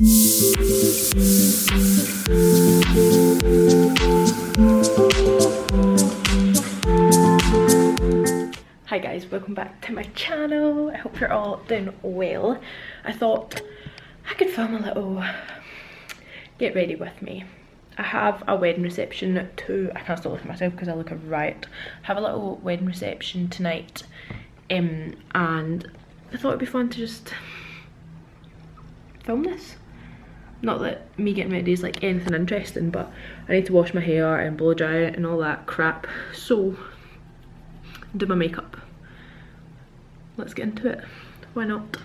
Hi guys, welcome back to my channel. I hope you're all doing well. I thought I could film a little get ready with me. I have a wedding reception too. I can't stop looking at myself because I look a riot. I have a little wedding reception tonight, and I thought it'd be fun to just film this. Not that me getting ready is like anything interesting, but I need to wash my hair and blow dry it and all that crap. So do my makeup. Let's get into it. Why not?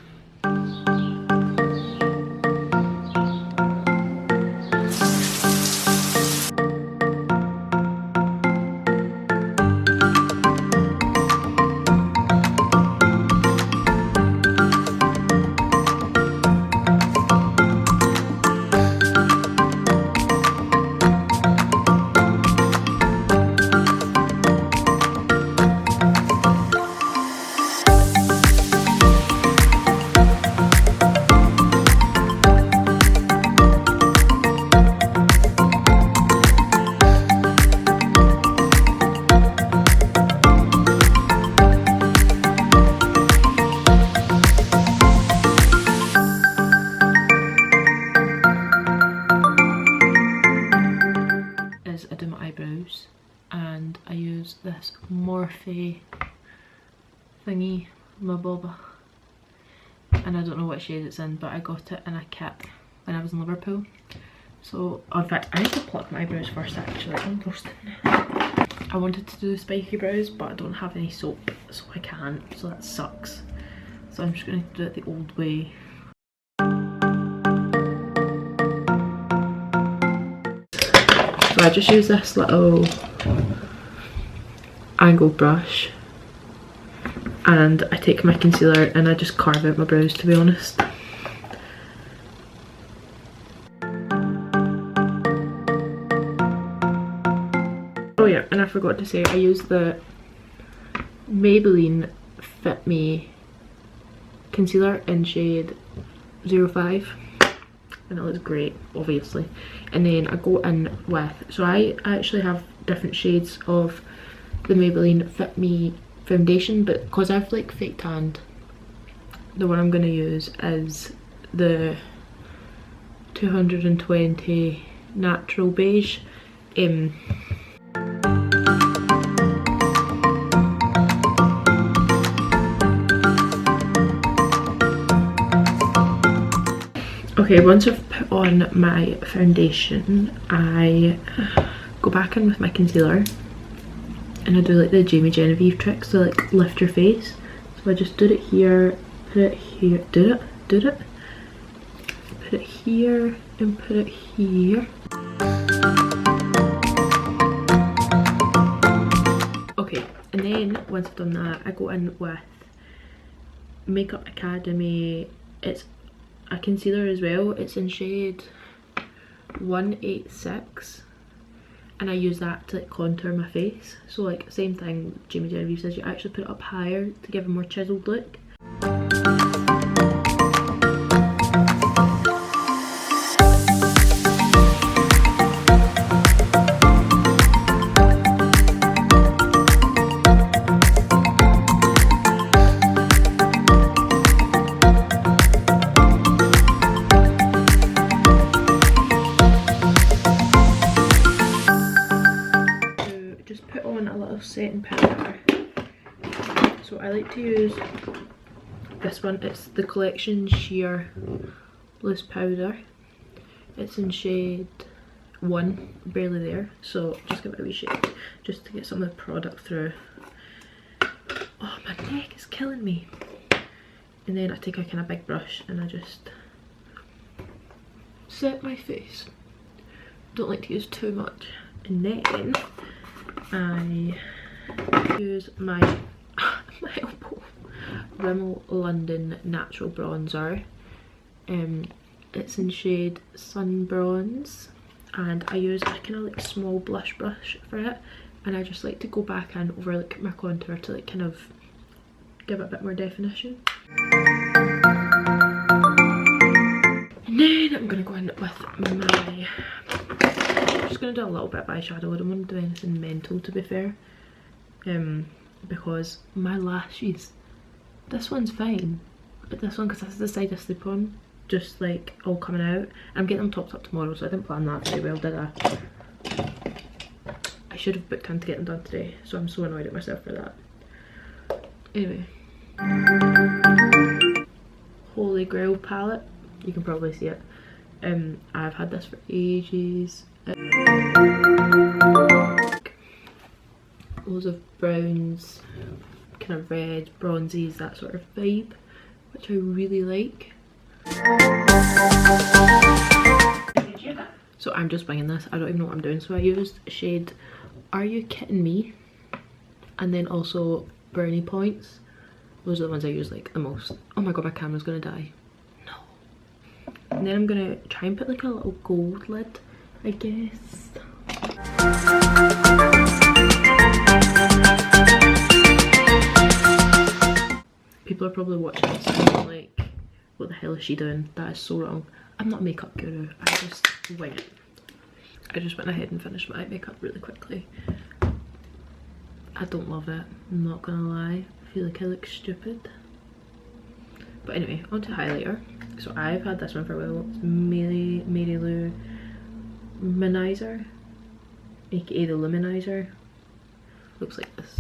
I do my eyebrows and I use this Morphe thingy, my boba, and I don't know what shade it's in, but I got it in a kit when I was in Liverpool. So in fact I need to pluck my eyebrows first actually. I'm roasting. I wanted to do spiky brows but I don't have any soap, so I can't, so that sucks. So I'm just going to do it the old way. So I just use this little angled brush and I take my concealer and I just carve out my brows, to be honest. Oh yeah, and I forgot to say I use the Maybelline Fit Me concealer in shade 05. And it looks great, obviously. And then I go in with, so I actually have different shades of the Maybelline Fit Me foundation, but because I've like fake tanned, the one I'm going to use is the 220 Natural Beige. Okay, once I've put on my foundation, I go back in with my concealer and I do like the Jamie Genevieve trick, so like lift your face. So I just do it here, put it here, do it, put it here and put it here. Okay, and then once I've done that, I go in with Makeup Academy. It's a concealer as well, it's in shade 186 and I use that to like contour my face. So like same thing Jamie Genevieve says, you actually put it up higher to give a more chiseled look. Setting powder. So I like to use this one. It's the Collection Sheer Loose Powder. It's in shade 1, barely there. So just give it a wee shake just to get some of the product through. Oh, my neck is killing me. And then I take a kind of big brush and I just set my face. Don't like to use too much. And then I use my elbow Rimmel London Natural Bronzer. It's in shade Sun Bronze, and I use a kind of like small blush brush for it, and I just like to go back in over like my contour to like kind of give it a bit more definition. And then I'm going to go in with my... I'm just going to do a little bit of eyeshadow. I don't want to do anything mental, to be fair. Because my lashes, this one's fine, but this one, because this is the side I sleep on, just like all coming out. I'm getting them topped up tomorrow, so I didn't plan that very well, did I? I should have booked in to get them done today, so I'm so annoyed at myself for that. Anyway, Holy Grail palette, you can probably see it. I've had this for ages. Loads of browns, kind of red, bronzies, that sort of vibe, which I really like. So I'm just winging this, I don't even know what I'm doing. So I used shade Are You Kidding Me? And then also Brownie Points. Those are the ones I use like the most. Oh my god, my camera's gonna die. No. And then I'm gonna try and put like a little gold lid, I guess. People are probably watching this and like, what the hell is she doing? That is so wrong. I'm not a makeup guru, I just wing it. I just went ahead and finished my makeup really quickly. I don't love it, I'm not gonna lie. I feel like I look stupid. But anyway, on to highlighter. So I've had this one for a while. It's Mary Lou Luminizer, aka the Luminizer. Looks like this.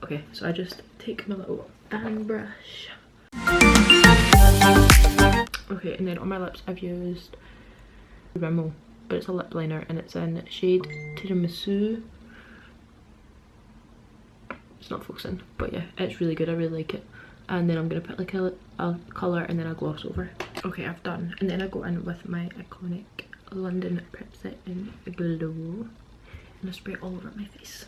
Okay, so I just take my little fan brush. Okay, and then on my lips I've used Rimmel, but it's a lip liner and it's in shade Tiramisu. It's not focusing, but yeah, it's really good, I really like it. And then I'm going to put like a colour and then a gloss over. Okay, I've done. And then I go in with my iconic London Prep Set in Glow. And I spray it all over my face.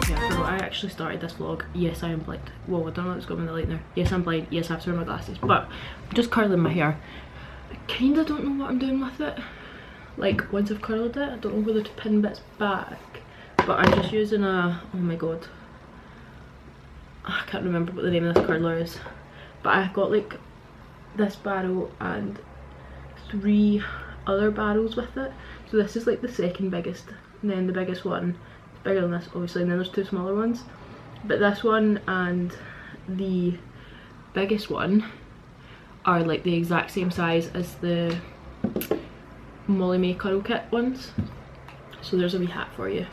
Yeah, so I actually started this vlog. Yes, I am blind. Whoa, I don't know what's going on with the light there. Yes, I'm blind. Yes, I have to wear my glasses. But I'm just curling my hair. I kinda don't know what I'm doing with it. Like, once I've curled it, I don't know whether to pin bits back. But I'm just using a, oh my god, I can't remember what the name of this curler is. But I've got like this barrel and 3 other barrels with it. So this is like the second biggest, and then the biggest one is bigger than this obviously, and then there's 2 smaller ones. But this one and the biggest one are like the exact same size as the Molly May Curl Kit ones. So there's a wee hat for you.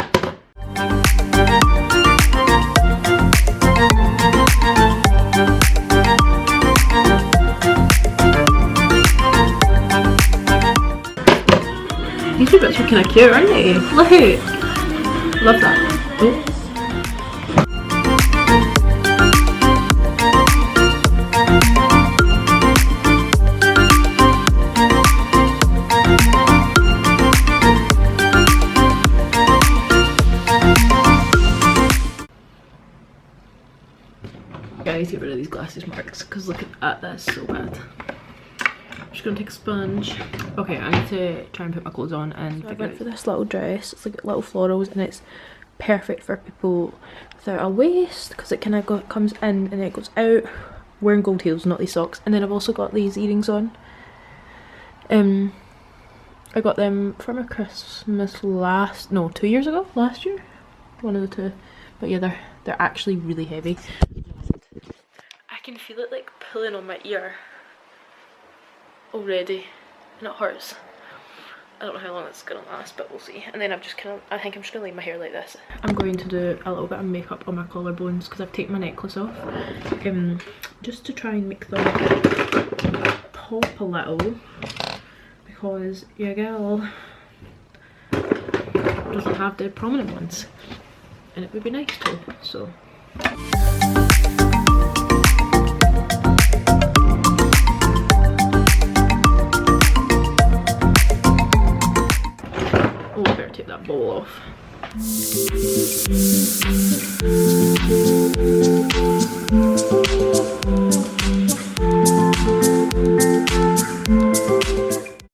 These two bits are kind of cute, aren't they? Look! Love that. Oh. Guys, get rid of these glasses marks because look at that, is so bad. I'm just gonna take a sponge. Okay, I need to try and put my clothes on and I went for this little dress. It's like little florals and it's perfect for people without a waist because it kind of comes in and then it goes out. Wearing gold heels, not these socks. And then I've also got these earrings on. I got them for my Christmas 2 years ago, last year, one of the two. But yeah, they're actually really heavy. I can feel it like pulling on my ear already, and it hurts. I don't know how long it's gonna last, but we'll see. And then I think I'm just gonna leave my hair like this. I'm going to do a little bit of makeup on my collarbones because I've taken my necklace off, just to try and make them pop a little, because your girl doesn't have the prominent ones, and it would be nice to. So. Oh, I better take that bowl off.